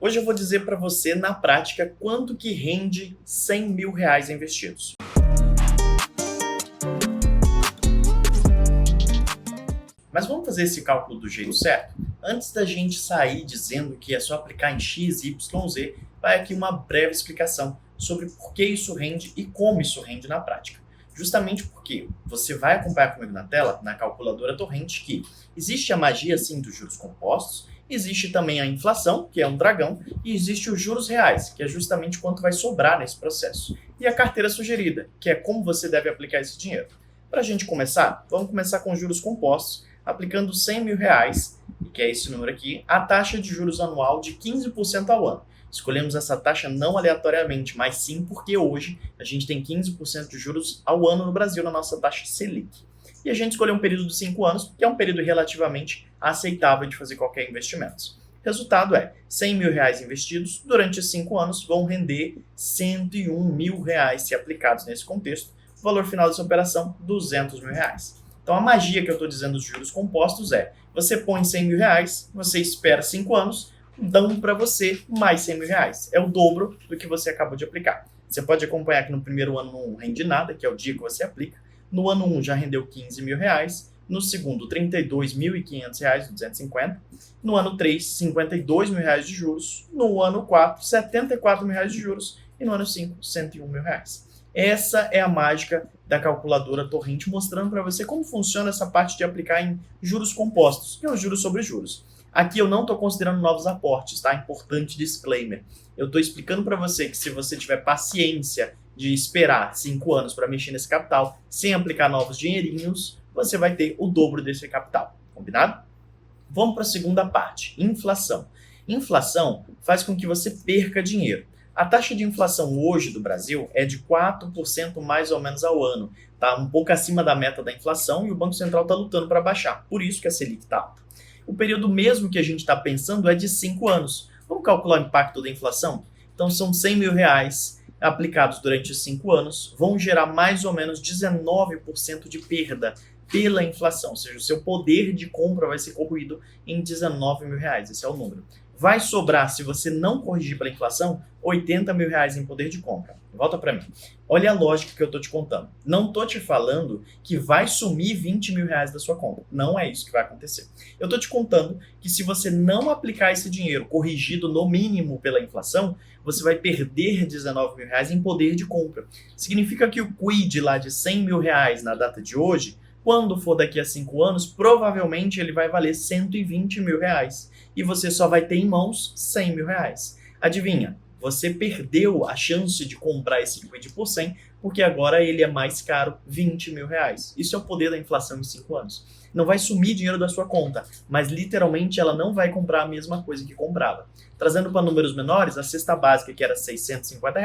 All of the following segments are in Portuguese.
Hoje eu vou dizer para você, na prática, quanto que rende R$ 100.000 investidos. Mas vamos fazer esse cálculo do jeito certo? Antes da gente sair dizendo que é só aplicar em X, Y, Z, vai aqui uma breve explicação sobre por que isso rende e como isso rende na prática. Justamente porque você vai acompanhar comigo na tela, na calculadora Torrent, que existe a magia sim dos juros compostos, existe também a inflação, que é um dragão, e existe os juros reais, que é justamente quanto vai sobrar nesse processo, e a carteira sugerida, que é como você deve aplicar esse dinheiro. Para a gente começar, vamos começar com os juros compostos, aplicando R$ 100.000, que é esse número aqui, a taxa de juros anual de 15% ao ano. Escolhemos essa taxa não aleatoriamente, mas sim porque hoje a gente tem 15% de juros ao ano no Brasil na nossa taxa Selic. E a gente escolheu um período de 5 anos, que é um período relativamente aceitável de fazer qualquer investimento. Resultado é, R$ 100.000 investidos durante 5 anos vão render R$ 101.000 se aplicados nesse contexto. O valor final dessa operação, R$ 200.000. Então a magia que eu estou dizendo dos juros compostos é, você põe R$ 100.000, você espera 5 anos, dão para você mais R$ 100.000. É o dobro do que você acabou de aplicar. Você pode acompanhar que no primeiro ano não rende nada, que é o dia que você aplica. No ano 1 já rendeu R$ 15.000. No segundo, R$ 32.500, 250. No ano 3, R$ 52.000 de juros. No ano 4, R$ 74.000 de juros. E no ano 5, R$ 101.000. Essa é a mágica da calculadora Torrent, mostrando para você como funciona essa parte de aplicar em juros compostos, que é os juros sobre juros. Aqui eu não estou considerando novos aportes, tá? Importante disclaimer. Eu estou explicando para você que se você tiver paciência de esperar 5 anos para mexer nesse capital, sem aplicar novos dinheirinhos, você vai ter o dobro desse capital. Combinado? Vamos para a segunda parte, inflação. Inflação faz com que você perca dinheiro. A taxa de inflação hoje do Brasil é de 4% mais ou menos ao ano. Tá um pouco acima da meta da inflação e o Banco Central está lutando para baixar. Por isso que a Selic está alta. O período mesmo que a gente está pensando é de 5 anos. Vamos calcular o impacto da inflação? Então são R$ 100.000 aplicados durante 5 anos, vão gerar mais ou menos 19% de perda pela inflação. Ou seja, o seu poder de compra vai ser corroído em R$ 19.000. Esse é o número. Vai sobrar, se você não corrigir pela inflação, R$ 80.000 em poder de compra. Volta para mim. Olha a lógica que eu estou te contando. Não estou te falando que vai sumir R$ 20.000 da sua conta. Não é isso que vai acontecer. Eu estou te contando que se você não aplicar esse dinheiro corrigido no mínimo pela inflação, você vai perder R$ 19.000 em poder de compra. Significa que o QID lá de R$ 100.000 na data de hoje, quando for daqui a 5 anos, provavelmente ele vai valer R$ 120.000. E você só vai ter em mãos R$ 100.000. Adivinha? Você perdeu a chance de comprar esse QID por 100, porque agora ele é mais caro, R$ 20.000. Isso é o poder da inflação em 5 anos. Não vai sumir dinheiro da sua conta, mas literalmente ela não vai comprar a mesma coisa que comprava. Trazendo para números menores, a cesta básica, que era R$ 650,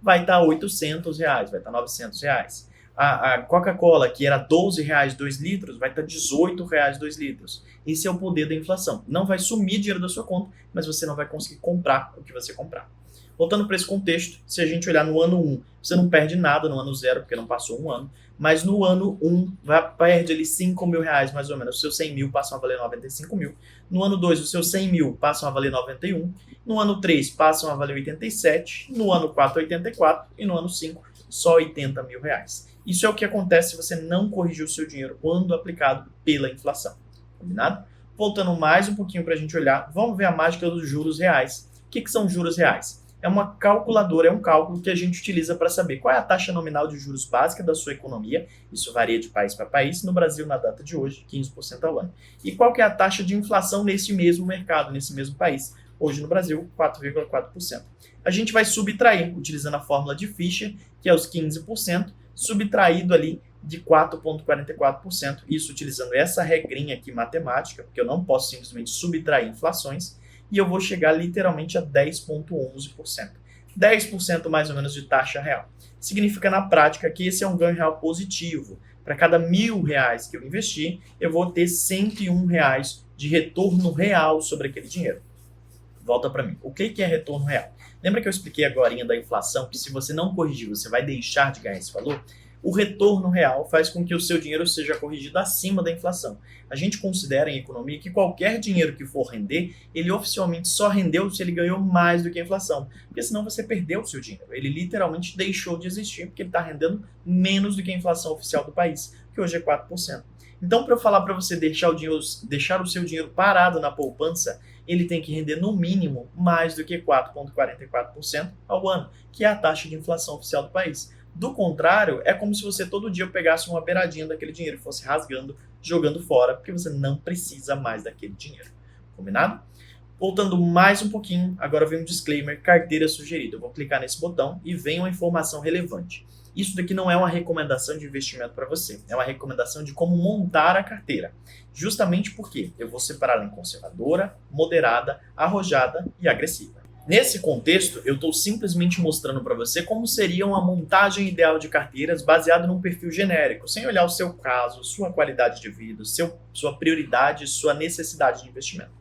vai estar R$ 800, vai estar R$ 900. A Coca-Cola, que era R$ 12 2 litros, vai estar R$ 18 2 litros. Esse é o poder da inflação. Não vai sumir dinheiro da sua conta, mas você não vai conseguir comprar o que você comprar. Voltando para esse contexto, se a gente olhar no ano 1, você não perde nada no ano 0, porque não passou um ano, mas no ano 1 perde ali R$ 5.000 mais ou menos, os seus 100 mil passam a valer 95 mil. No ano 2, os seus 100 mil passam a valer 91. No ano 3, passam a valer 87. No ano 4, 84. E no ano 5, só R$ 80.000. Isso é o que acontece se você não corrigir o seu dinheiro quando aplicado pela inflação. Combinado? Voltando mais um pouquinho para a gente olhar, vamos ver a mágica dos juros reais. O que são juros reais? É uma calculadora, é um cálculo que a gente utiliza para saber qual é a taxa nominal de juros básica da sua economia. Isso varia de país para país. No Brasil, na data de hoje, 15% ao ano. E qual que é a taxa de inflação nesse mesmo mercado, nesse mesmo país? Hoje no Brasil, 4,4%. A gente vai subtrair, utilizando a fórmula de Fischer, que é os 15%, subtraído ali de 4,44%. Isso utilizando essa regrinha aqui matemática, porque eu não posso simplesmente subtrair inflações. E eu vou chegar literalmente a 10,11%. 10% mais ou menos de taxa real. Significa na prática que esse é um ganho real positivo. Para cada R$ 1.000 que eu investir, eu vou ter R$ 101 de retorno real sobre aquele dinheiro. Volta para mim. O que é retorno real? Lembra que eu expliquei agora da inflação, que se você não corrigir, você vai deixar de ganhar esse valor? o retorno real faz com que o seu dinheiro seja corrigido acima da inflação. A gente considera em economia que qualquer dinheiro que for render, ele oficialmente só rendeu se ele ganhou mais do que a inflação, porque senão você perdeu o seu dinheiro. Ele literalmente deixou de existir porque ele está rendendo menos do que a inflação oficial do país, que hoje é 4%. Então, para eu falar para você deixar o seu dinheiro parado na poupança, ele tem que render no mínimo mais do que 4,44% ao ano, que é a taxa de inflação oficial do país. Do contrário, é como se você todo dia pegasse uma beiradinha daquele dinheiro e fosse rasgando, jogando fora, porque você não precisa mais daquele dinheiro. Combinado? Voltando mais um pouquinho, agora vem um disclaimer, carteira sugerida. Eu vou clicar nesse botão e vem uma informação relevante. Isso daqui não é uma recomendação de investimento para você, é uma recomendação de como montar a carteira. Justamente porque eu vou separá-la em conservadora, moderada, arrojada e agressiva. Nesse contexto, eu estou simplesmente mostrando para você como seria uma montagem ideal de carteiras baseada num perfil genérico, sem olhar o seu caso, sua qualidade de vida, sua prioridade, sua necessidade de investimento.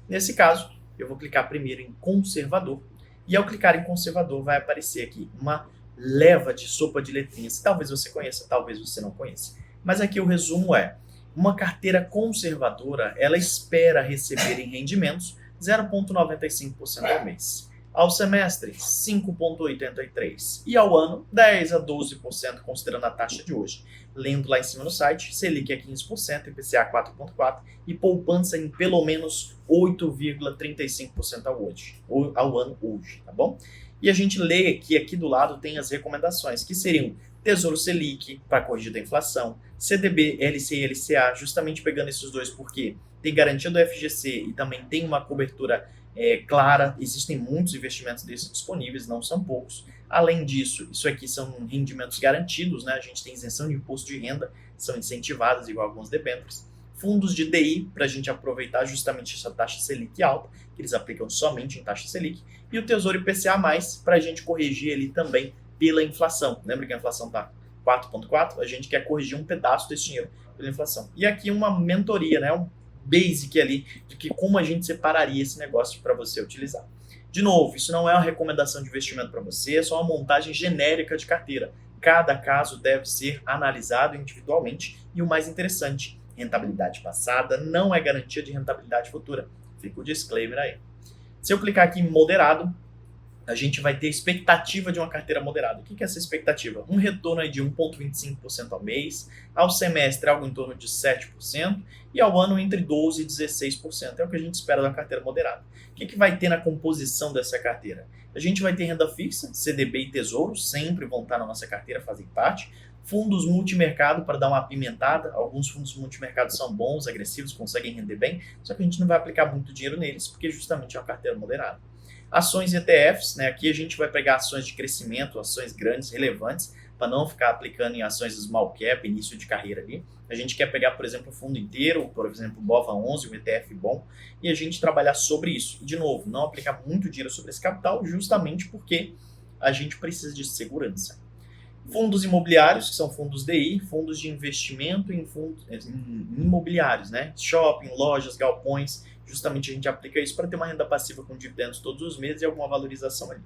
Nesse caso, eu vou clicar primeiro em conservador, e ao clicar em conservador vai aparecer aqui uma leva de sopa de letrinhas. Talvez você conheça, talvez você não conheça. Mas aqui o resumo é, uma carteira conservadora, ela espera receber em rendimentos 0,95% ao mês. Ao semestre, 5,83%. E ao ano, 10 a 12%, considerando a taxa de hoje. Lendo lá em cima no site, Selic é 15%, IPCA 4,4% e poupança em pelo menos 8,35% ao ano hoje, tá bom? E a gente lê que aqui do lado tem as recomendações, que seriam Tesouro Selic, para corrigir da inflação, CDB, LCI e LCA, justamente pegando esses dois porque tem garantia do FGC e também tem uma cobertura clara, existem muitos investimentos desses disponíveis, não são poucos. Além disso, isso aqui são rendimentos garantidos, né? A gente tem isenção de imposto de renda, são incentivadas igual alguns debêntures. Fundos de DI, para a gente aproveitar justamente essa taxa Selic alta, que eles aplicam somente em taxa Selic, e o Tesouro IPCA+, para a gente corrigir ele também pela inflação. Lembra que a inflação está 4,4%? A gente quer corrigir um pedaço desse dinheiro pela inflação. E aqui uma mentoria, né? Um basic ali, de que como a gente separaria esse negócio para você utilizar. De novo, isso não é uma recomendação de investimento para você, é só uma montagem genérica de carteira. Cada caso deve ser analisado individualmente e o mais interessante, rentabilidade passada não é garantia de rentabilidade futura. Fica o disclaimer aí. Se eu clicar aqui em moderado, a gente vai ter expectativa de uma carteira moderada. O que é essa expectativa? Um retorno aí de 1,25% ao mês, ao semestre algo em torno de 7% e ao ano entre 12% e 16%. É o que a gente espera da carteira moderada. O que vai ter na composição dessa carteira? A gente vai ter renda fixa, CDB e tesouro, sempre vão estar na nossa carteira, fazem parte. Fundos multimercado para dar uma apimentada. Alguns fundos multimercado são bons, agressivos, conseguem render bem, só que a gente não vai aplicar muito dinheiro neles, porque justamente é uma carteira moderada. Ações e ETFs, né? Aqui a gente vai pegar ações de crescimento, ações grandes, relevantes, para não ficar aplicando em ações small cap, início de carreira ali. A gente quer pegar, por exemplo, o fundo inteiro, por exemplo, o BOVA11, um ETF bom, e a gente trabalhar sobre isso. E, de novo, não aplicar muito dinheiro sobre esse capital, justamente porque a gente precisa de segurança. Fundos imobiliários, que são fundos DI, fundos de investimento em fundos imobiliários, né? Shopping, lojas, galpões, justamente a gente aplica isso para ter uma renda passiva com dividendos todos os meses e alguma valorização ali.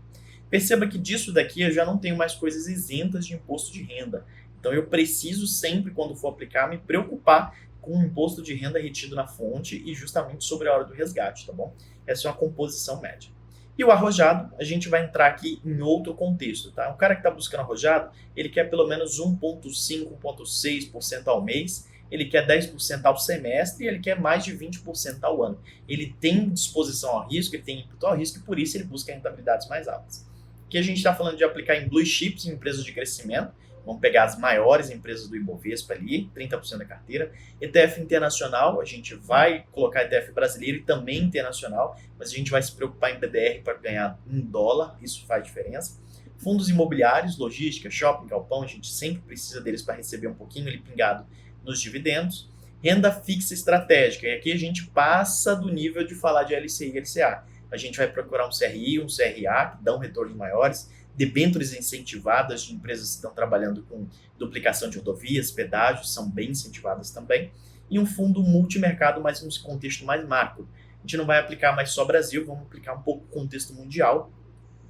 Perceba que disso daqui eu já não tenho mais coisas isentas de imposto de renda. Então eu preciso sempre, quando for aplicar, me preocupar com o imposto de renda retido na fonte e justamente sobre a hora do resgate, tá bom? Essa é uma composição média. E o arrojado, a gente vai entrar aqui em outro contexto, tá? O cara que está buscando arrojado, ele quer pelo menos 1,5%, 1,6% ao mês, ele quer 10% ao semestre e ele quer mais de 20% ao ano. Ele tem disposição ao risco, ele tem ímpeto ao risco e por isso ele busca rentabilidades mais altas. Aqui a gente está falando de aplicar em blue chips, em empresas de crescimento. Vamos pegar as maiores empresas do Ibovespa ali, 30% da carteira. ETF internacional, a gente vai colocar ETF brasileiro e também internacional, mas a gente vai se preocupar em BDR para ganhar em dólar, isso faz diferença. Fundos imobiliários, logística, shopping, galpão, a gente sempre precisa deles para receber um pouquinho ali pingado nos dividendos. Renda fixa estratégica, e aqui a gente passa do nível de falar de LCI e LCA. A gente vai procurar um CRI, um CRA, que dão retornos maiores, debêntures incentivadas de empresas que estão trabalhando com duplicação de rodovias, pedágios, são bem incentivadas também, e um fundo multimercado, mas num contexto mais macro. A gente não vai aplicar mais só Brasil, vamos aplicar um pouco o contexto mundial,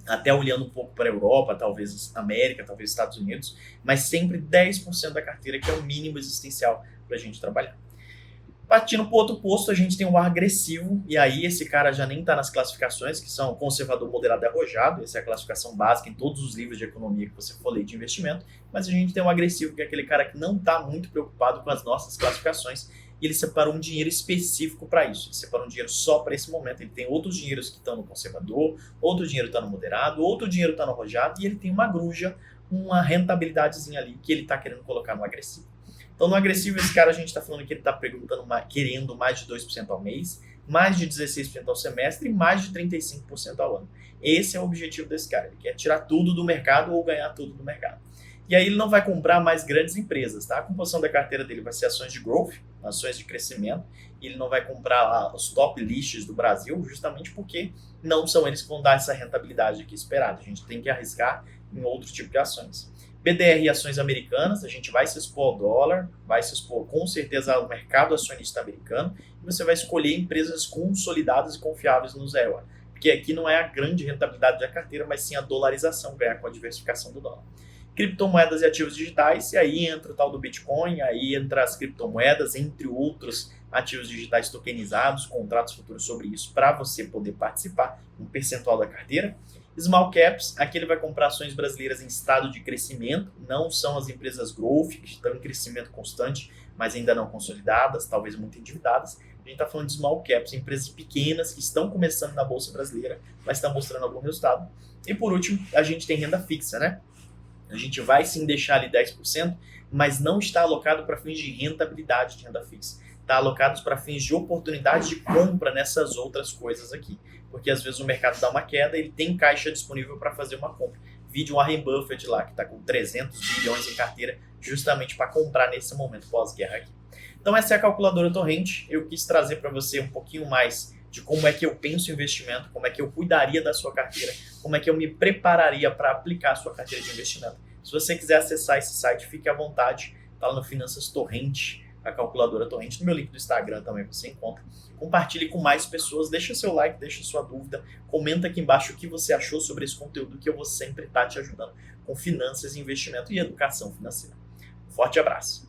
até olhando um pouco para a Europa, talvez América, talvez Estados Unidos, mas sempre 10% da carteira, que é o mínimo existencial para a gente trabalhar. Partindo para o outro posto, a gente tem o agressivo, e aí esse cara já nem está nas classificações, que são conservador, moderado e arrojado. Essa é a classificação básica em todos os livros de economia que você for ler de investimento, mas a gente tem o agressivo, que é aquele cara que não está muito preocupado com as nossas classificações, e ele separou um dinheiro específico para isso. Ele separou um dinheiro só para esse momento. Ele tem outros dinheiros que estão no conservador, outro dinheiro está no moderado, outro dinheiro está no arrojado, e ele tem uma gruja, uma rentabilidadezinha ali que ele está querendo colocar no agressivo. Então, no agressivo, esse cara, a gente está falando que ele está querendo mais de 2% ao mês, mais de 16% ao semestre e mais de 35% ao ano. Esse é o objetivo desse cara. Ele quer tirar tudo do mercado ou ganhar tudo do mercado. E aí ele não vai comprar mais grandes empresas, tá? A composição da carteira dele vai ser ações de growth, ações de crescimento, e ele não vai comprar os top lists do Brasil, justamente porque não são eles que vão dar essa rentabilidade aqui esperada. A gente tem que arriscar em outro tipo de ações. BDR e ações americanas, a gente vai se expor ao dólar, vai se expor com certeza ao mercado acionista americano, e você vai escolher empresas consolidadas e confiáveis no zero. Porque aqui não é a grande rentabilidade da carteira, mas sim a dolarização, ganhar com a diversificação do dólar. Criptomoedas e ativos digitais, e aí entra o tal do Bitcoin, aí entra as criptomoedas, entre outros ativos digitais tokenizados, contratos futuros sobre isso, para você poder participar, um percentual da carteira. Small caps, aqui ele vai comprar ações brasileiras em estado de crescimento, não são as empresas growth, que estão em crescimento constante, mas ainda não consolidadas, talvez muito endividadas. A gente está falando de small caps, empresas pequenas que estão começando na Bolsa Brasileira, mas estão mostrando algum resultado. E por último, a gente tem renda fixa, né? A gente vai sim deixar ali 10%, mas não está alocado para fins de rentabilidade de renda fixa. Está alocado para fins de oportunidade de compra nessas outras coisas aqui. Porque às vezes o mercado dá uma queda e ele tem caixa disponível para fazer uma compra. Vídeo Warren Buffett lá, que está com 300 bilhões em carteira, justamente para comprar nesse momento pós-guerra aqui. Então essa é a calculadora Torrent. Eu quis trazer para você um pouquinho mais de como é que eu penso em investimento, como é que eu cuidaria da sua carteira, como é que eu me prepararia para aplicar a sua carteira de investimento. Se você quiser acessar esse site, fique à vontade, está lá no Finanças Torrent, a calculadora Torrent, no meu link do Instagram também você encontra. Compartilhe com mais pessoas, deixa seu like, deixa sua dúvida, comenta aqui embaixo o que você achou sobre esse conteúdo, que eu vou sempre estar te ajudando com finanças, investimento e educação financeira. Um forte abraço!